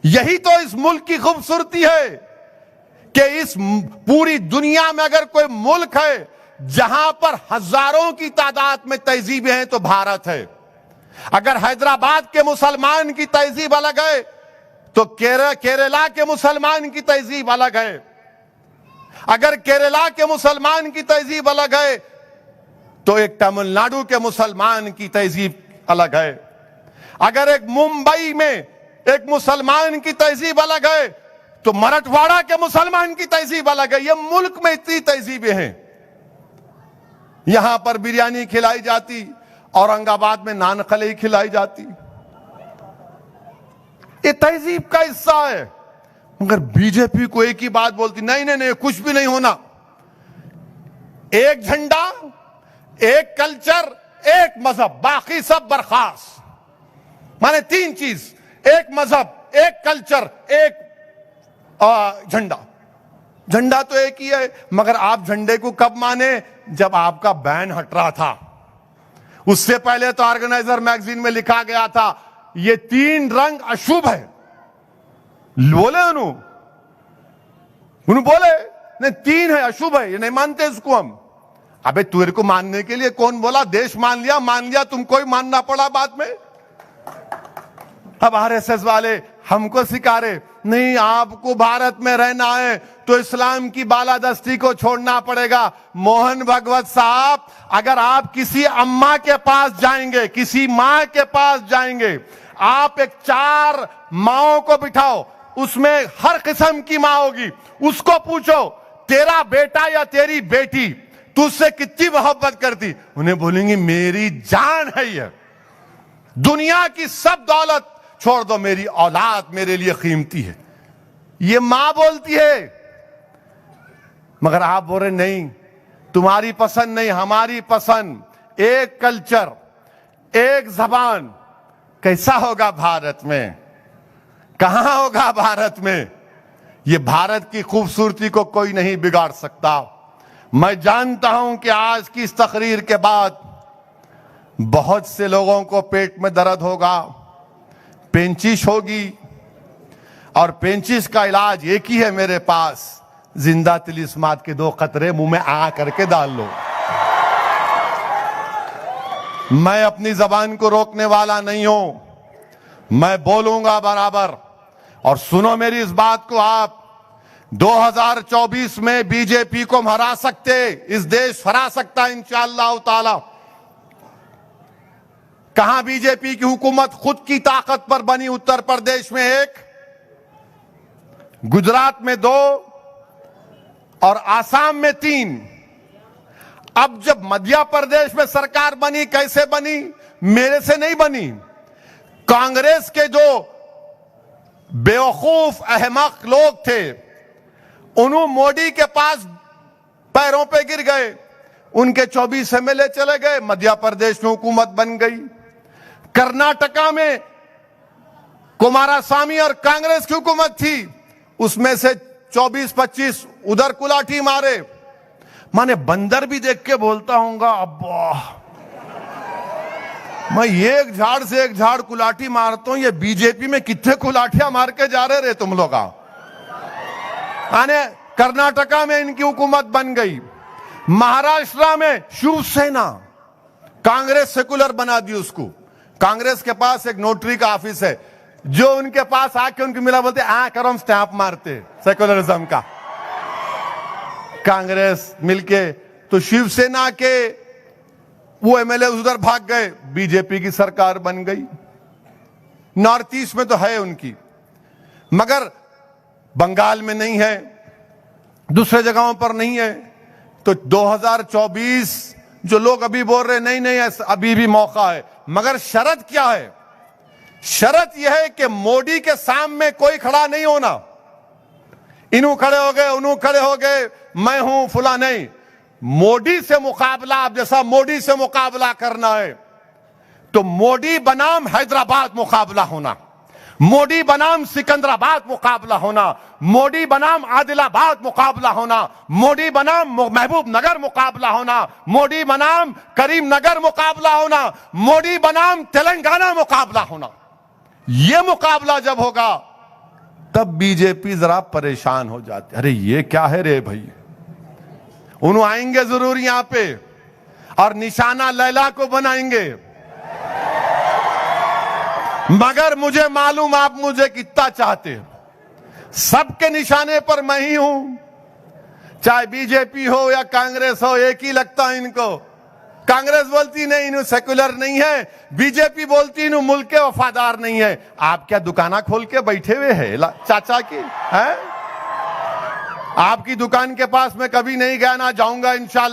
यही तो इस मुल्क की खूबसूरती है कि इस पूरी दुनिया में अगर कोई मुल्क है जहां पर हजारों की तादाद में तहजीबें हैं तो भारत है। अगर हैदराबाद के मुसलमान की तहजीब अलग है तो केरला के मुसलमान की तहजीब अलग है। अगर केरला के मुसलमान की तहजीब अलग है तो एक तमिलनाडु के मुसलमान की तहजीब अलग है। अगर एक मुंबई में एक मुसलमान की तहजीब अलग है तो मराठवाड़ा के मुसलमान की तहजीब अलग है। ये मुल्क में इतनी तहजीबें हैं। यहां पर बिरयानी खिलाई जाती, औरंगाबाद में नान खली खिलाई जाती। ये तहजीब का हिस्सा है। मगर बीजेपी को एक ही बात बोलती, नहीं नहीं नहीं, कुछ भी नहीं होना। एक झंडा, एक कल्चर, एक मजहब, बाकी सब बर्खास्त। माने तीन चीज, एक मजहब, एक कल्चर, एक झंडा। झंडा तो एक ही है, मगर आप झंडे को कब माने? जब आपका बैन हट रहा था। उससे पहले तो ऑर्गेनाइजर मैगजीन में लिखा गया था ये तीन रंग अशुभ है। बोले उन्होंने बोले नहीं, तीन है, अशुभ है, ये नहीं मानते इसको हम। अबे तेरे को मानने के लिए कौन बोला? देश मान लिया, तुमको ही मानना पड़ा बाद में। अब आरएसएस वाले हमको सिखा रहे, नहीं आपको भारत में रहना है तो इस्लाम की बालादस्ती को छोड़ना पड़ेगा। मोहन भागवत साहब, अगर आप किसी अम्मा के पास जाएंगे, किसी मां के पास जाएंगे, आप एक 4 माओं को बिठाओ, उसमें हर किस्म की मां होगी, उसको पूछो तेरा बेटा या तेरी बेटी तुझसे कितनी मोहब्बत करती? उन्हें बोलेंगी मेरी जान है ये, दुनिया की सब दौलत छोड़ दो, मेरी औलाद मेरे लिए कीमती है। ये मां बोलती है। मगर आप बोल रहे नहीं, तुम्हारी पसंद नहीं, हमारी पसंद, एक कल्चर, एक जबान। कैसा होगा भारत में? कहां होगा भारत में? ये भारत की खूबसूरती को कोई नहीं बिगाड़ सकता। मैं जानता हूं कि आज की इस तकरीर के बाद बहुत से लोगों को पेट में दर्द होगा, पेंचिश होगी, और पेंचिश का इलाज एक ही है मेरे पास, जिंदा तिलिस्मात के 2 कतरे मुंह में आ करके डाल लो। मैं अपनी जबान को रोकने वाला नहीं हूं, मैं बोलूंगा बराबर। और सुनो मेरी इस बात को, आप 2024 में बीजेपी को हम हरा सकते, इस देश हरा सकता है इंशाअल्लाह ताला। कहां बीजेपी की हुकूमत खुद की ताकत पर बनी? उत्तर प्रदेश में 1, गुजरात में 2 और आसाम में 3। अब जब मध्य प्रदेश में सरकार बनी, कैसे बनी? मेरे से नहीं बनी। कांग्रेस के जो बेवकूफ अहमक लोग थे, उन्होंने मोदी के पास पैरों पे गिर गए, उनके 24 एमएलए चले गए, मध्य प्रदेश में हुकूमत बन गई। कर्नाटका में कुमारस्वामी और कांग्रेस की हुकूमत थी, उसमें से 24-25 उधर कुलाठी मारे। माने बंदर भी देख के बोलता हूंगा, अब्बा मैं एक झाड़ से एक झाड़ कुलाठी मारता हूं, ये बीजेपी में कितने कुलाठियां मार के जा रहे तुम लोग। आने कर्नाटका में इनकी हुकूमत बन गई। महाराष्ट्र में शिवसेना, कांग्रेस सेकुलर बना दी उसको। कांग्रेस के पास एक नोटरी का ऑफिस है, जो उनके पास आके उनकी मिला बोलते करो, हम स्टैंप मारते सेकुलरिज्म का। कांग्रेस मिलके तो शिवसेना के वो एमएलए उधर भाग गए, बीजेपी की सरकार बन गई। नॉर्थ ईस्ट में तो है उनकी, मगर बंगाल में नहीं है, दूसरे जगहों पर नहीं है। तो 2024 जो लोग अभी बोल रहे नहीं नहीं अभी भी मौका है, मगर शर्त क्या है? शर्त यह है कि मोदी के सामने कोई खड़ा नहीं होना। इन्हों खड़े हो गए, उन्हों खड़े हो गए, मैं हूं फुला नहीं। मोदी से मुकाबला, अब जैसा मोदी से मुकाबला करना है तो मोदी बनाम हैदराबाद मुकाबला होना, मोदी बनाम सिकंदराबाद मुकाबला होना, मोदी बनाम आदिलाबाद मुकाबला होना, मोदी बनाम महबूब नगर मुकाबला होना, मोदी बनाम करीम नगर मुकाबला होना, मोदी बनाम तेलंगाना मुकाबला होना। यह मुकाबला जब होगा तब बीजेपी जरा परेशान हो जाती, अरे ये क्या है रे भाई। उन्होंने आएंगे जरूर यहां पे और निशाना लैला को बनाएंगे, मगर मुझे मालूम आप मुझे कितना चाहते हो। सबके निशाने पर मैं ही हूं, चाहे बीजेपी हो या कांग्रेस हो, एक ही लगता है इनको। कांग्रेस बोलती नहीं इन्हों सेकुलर नहीं है, बीजेपी बोलती इन्हों मुल्क के वफादार नहीं है। आप क्या दुकाना खोल के बैठे हुए हैं चाचा की है? आपकी दुकान के पास मैं कभी नहीं गया, ना जाऊंगा इंशाअल्लाह।